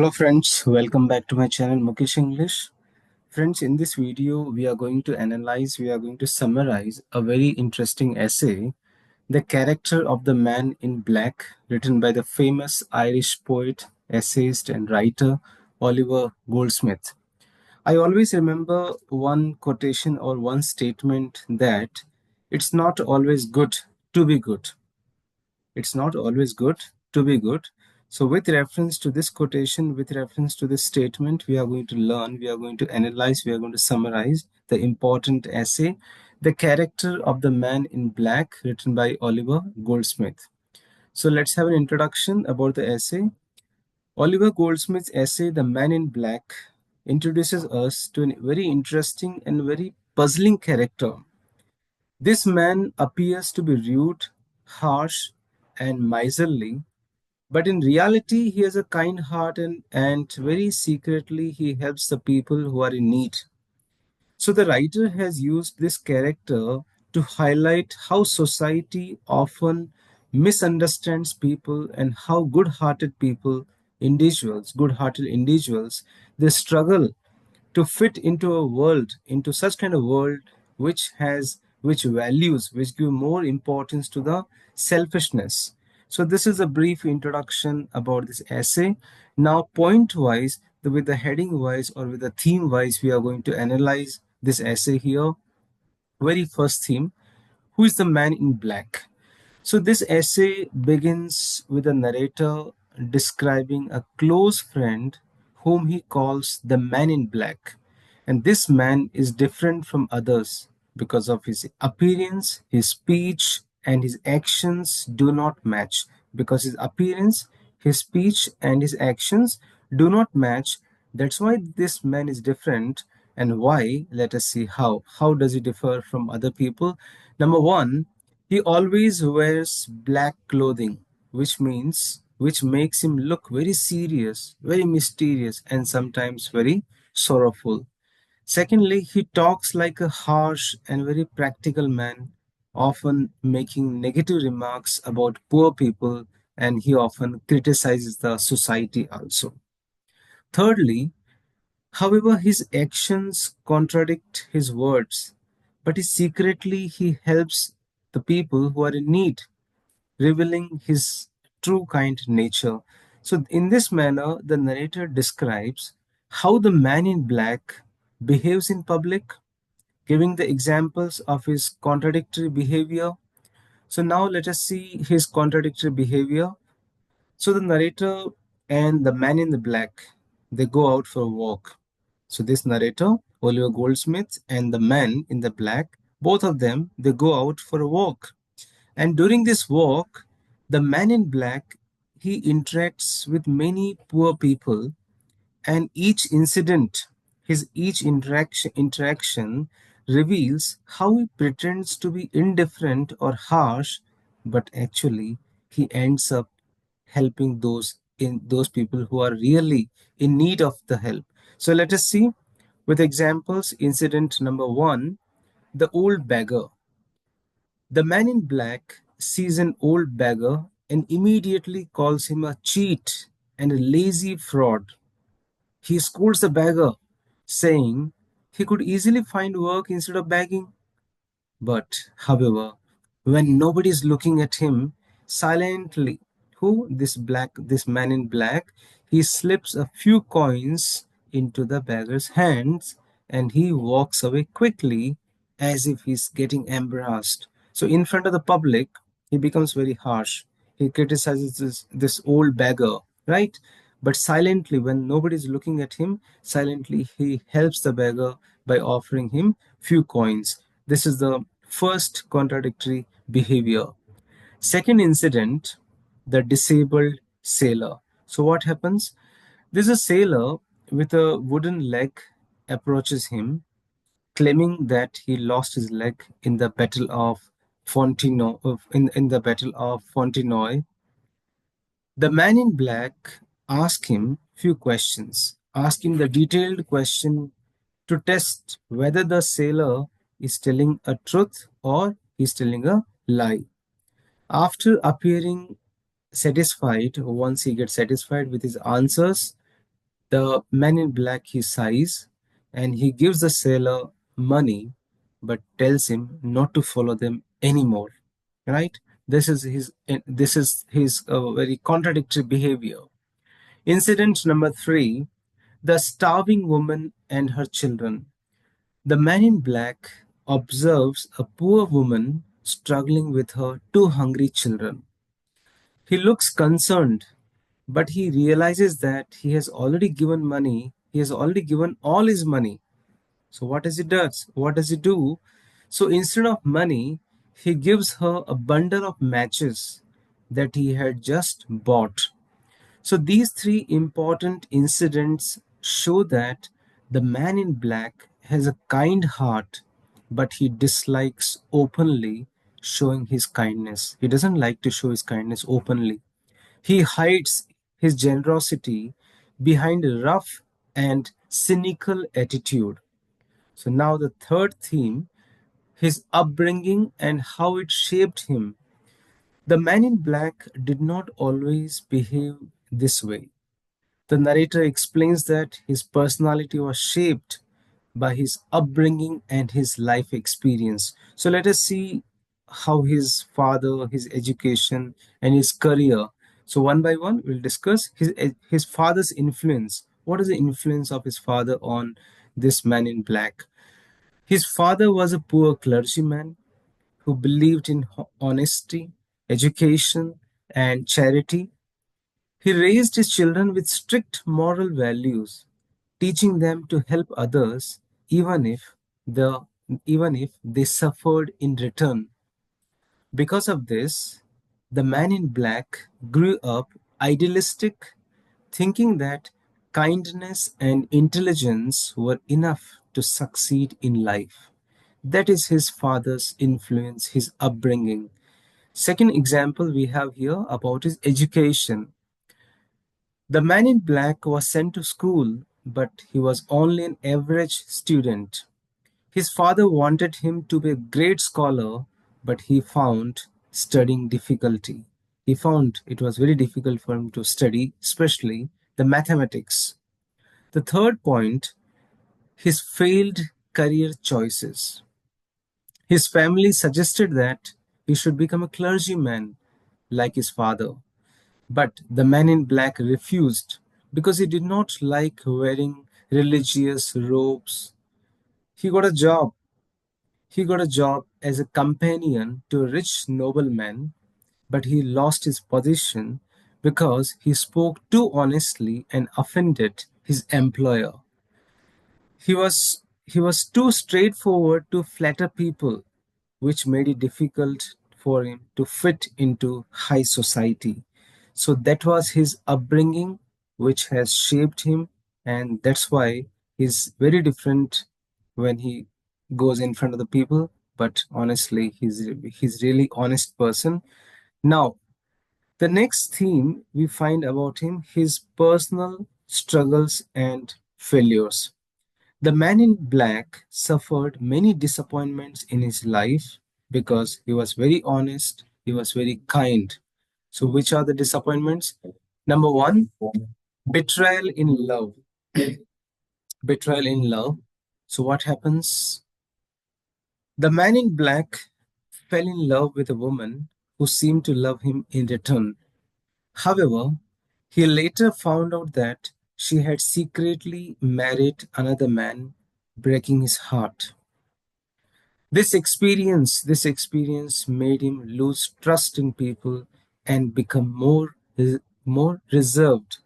Hello friends, welcome back to my channel Mukesh English. Friends, in this video we are going to summarize a very interesting essay, The Character of the Man in Black, written by the famous Irish poet, essayist and writer Oliver Goldsmith. I always remember one quotation or one statement that it's not always good to be good. It's not always good to be good. So with reference to this quotation, with reference to this statement, we are going to learn, we are going to analyze, we are going to summarize the important essay, The Character of the Man in Black, written by Oliver Goldsmith. So let's have an introduction about the essay. Oliver Goldsmith's essay, The Man in Black, introduces us to a very interesting and very puzzling character. This man appears to be rude, harsh, and miserly, but in reality, he has a kind heart and very secretly he helps the people who are in need. So the writer has used this character to highlight how society often misunderstands people and how good-hearted people, good-hearted individuals, they struggle to fit into a world, into such kind of world which values, which give more importance to the selfishness. So this is a brief introduction about this essay. Now, point wise, with the heading wise or with the theme wise, we are going to analyze this essay here. Very first theme: who is the man in black? So this essay begins with a narrator describing a close friend whom he calls the man in black. And this man is different from others because of his appearance, his speech, and his actions do not match. Because his appearance, his speech, and his actions do not match. That's why this man is different. And why? Let us see how. How does he differ from other people? Number one, he always wears black clothing, which makes him look very serious, very mysterious, and sometimes very sorrowful. Secondly, he talks like a harsh and very practical man, often making negative remarks about poor people, and he often criticizes the society also. Thirdly, however, his actions contradict his words, but secretly he helps the people who are in need, revealing his true kind nature. So, in this manner, the narrator describes how the man in black behaves in public, giving the examples of his contradictory behavior. So, now let us see his contradictory behavior. So, the narrator and the man in the black, they go out for a walk. So, this narrator, Oliver Goldsmith, and the man in the black, both of them, they go out for a walk. And during this walk, the man in black, he interacts with many poor people, and each interaction reveals how he pretends to be indifferent or harsh, but actually he ends up helping those people who are really in need of the help. So let us see with examples. Incident number one: the old beggar. The man in black sees an old beggar and immediately calls him a cheat and a lazy fraud. He scolds the beggar, saying he could easily find work instead of begging. But, however, when nobody is looking at him, silently, this man in black, he slips a few coins into the beggar's hands and he walks away quickly as if he's getting embarrassed. So, in front of the public, he becomes very harsh. He criticizes this old beggar, right? But silently, when nobody is looking at him, silently he helps the beggar by offering him few coins. This is the first contradictory behavior. Second incident: the disabled sailor. So what happens? There's a sailor with a wooden leg approaches him, claiming that he lost his leg in the battle of in the battle of Fontenoy. The man in black asks him few questions, asking the detailed question to test whether the sailor is telling a truth or he's telling a lie. After appearing satisfied, once he gets satisfied with his answers, The man in black, he sighs and he gives the sailor money but tells him not to follow them anymore. Right? This is his very contradictory behavior. Incident number 3, the starving woman and her children. The man in black observes a poor woman struggling with her two hungry children. He looks concerned, but he realizes that he has already given money. He has already given all his money. So what does he does? What does he do? So instead of money, he gives her a bundle of matches that he had just bought. So these three important incidents show that the man in black has a kind heart, but he dislikes openly showing his kindness. He doesn't like to show his kindness openly. He hides his generosity behind a rough and cynical attitude. So now the third theme, his upbringing and how it shaped him. The man in black did not always behave this way. The narrator explains that his personality was shaped by his upbringing and his life experience. So let us see how his father, his education, and his career. So one by one, we'll discuss his father's influence. What is the influence of his father on this man in black? His father was a poor clergyman who believed in honesty, education, and charity. He raised his children with strict moral values, teaching them to help others the even if they suffered in return. Because of this, the man in black grew up idealistic, thinking that kindness and intelligence were enough to succeed in life. That is his father's influence, his upbringing. Second example we have here about his education. The man in black was sent to school, but he was only an average student. His father wanted him to be a great scholar, but he found studying difficulty. He found it was very difficult for him to study, especially the mathematics. The third point, his failed career choices. His family suggested that he should become a clergyman like his father. But the man in black refused because he did not like wearing religious robes. He got a job. He got a job as a companion to a rich nobleman, but he lost his position because he spoke too honestly and offended his employer. He was too straightforward to flatter people, which made it difficult for him to fit into high society. So that was his upbringing, which has shaped him, and that's why he's very different when he goes in front of the people. But honestly, he's really honest person. Now, the next theme we find about him, his personal struggles and failures. The man in black suffered many disappointments in his life because he was very honest, he was very kind. So, which are the disappointments? Number one, betrayal in love. Betrayal in love. So, what happens? The man in black fell in love with a woman who seemed to love him in return. However, he later found out that she had secretly married another man, breaking his heart. This experience made him lose trust in people and become more reserved.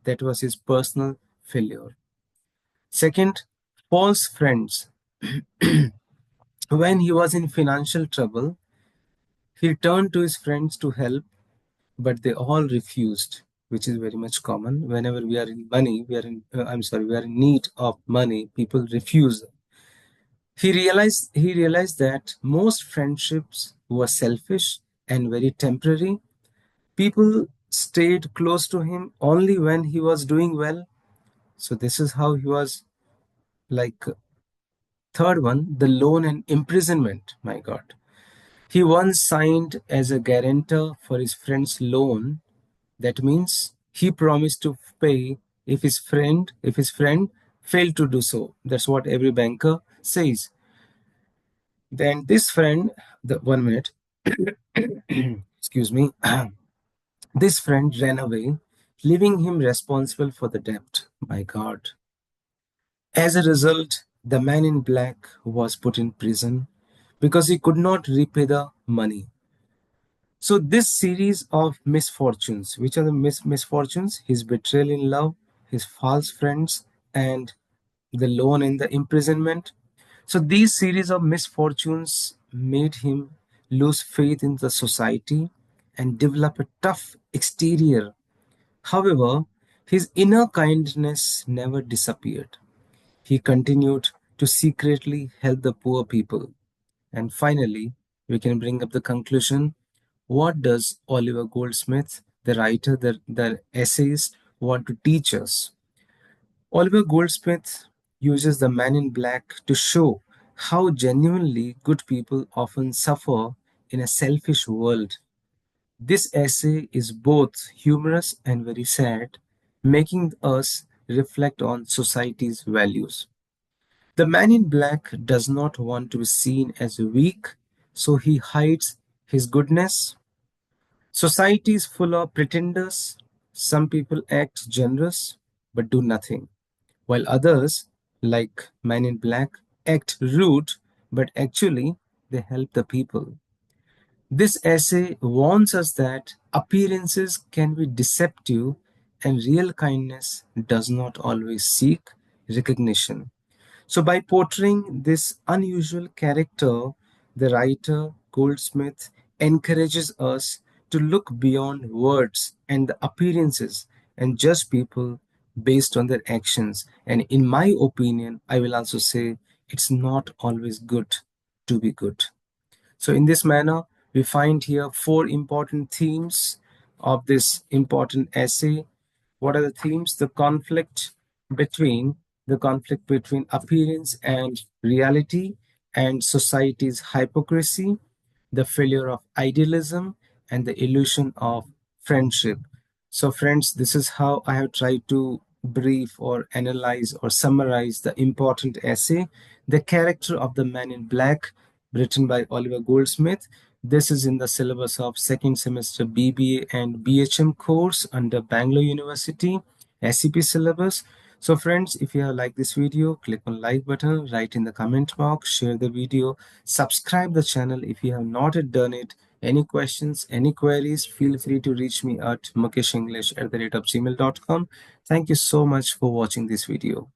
That was his personal failure. Second, false friends. When he was in financial trouble, he turned to his friends to help, but they all refused, which is very much common. Whenever we are in money, we are in need of money, people refuse. He realized that most friendships were selfish and very temporary. People stayed close to him only when he was doing well. So this is how he was like. Third one, the loan and imprisonment. My God. He once signed as a guarantor for his friend's loan. That means he promised to pay if his friend failed to do so. That's what every banker says. Then this friend, the 1 minute, excuse me, this friend ran away, leaving him responsible for the debt. My God. As a result, the man in black was put in prison because he could not repay the money. So, this series of misfortunes, which are the misfortunes? His betrayal in love, his false friends, and the loan and the imprisonment. So, these series of misfortunes made him lose faith in the society and develop a tough exterior. However, his inner kindness never disappeared. He continued to secretly help the poor people. And finally, we can bring up the conclusion. What does Oliver Goldsmith, the writer, the essayist, want to teach us? Oliver Goldsmith uses the man in black to show how genuinely good people often suffer in a selfish world. This essay is both humorous and very sad, making us reflect on society's values. The man in black does not want to be seen as weak, so he hides his goodness. Society is full of pretenders. Some people act generous but do nothing, while others, like Man in Black, act rude but actually they help the people. This essay warns us that appearances can be deceptive and real kindness does not always seek recognition. So, by portraying this unusual character, the writer Goldsmith encourages us to look beyond words and the appearances and judge people based on their actions. And in my opinion, I will also say it's not always good to be good. So, in this manner, we find here four important themes of this important essay. What are the themes? Between the conflict between appearance and reality, and society's hypocrisy, the failure of idealism, and the illusion of friendship. So, friends, this is how I have tried to brief or analyze or summarize the important essay, The Character of the Man in Black, written by Oliver Goldsmith. This is in the syllabus of second semester BBA and BHM course under Bangalore University, SCP syllabus. So friends, if you have liked this video, click on like button, write in the comment box, share the video, subscribe the channel if you have not yet done it. Any questions, any queries, feel free to reach me at mukeshenglish@gmail.com. Thank you so much for watching this video.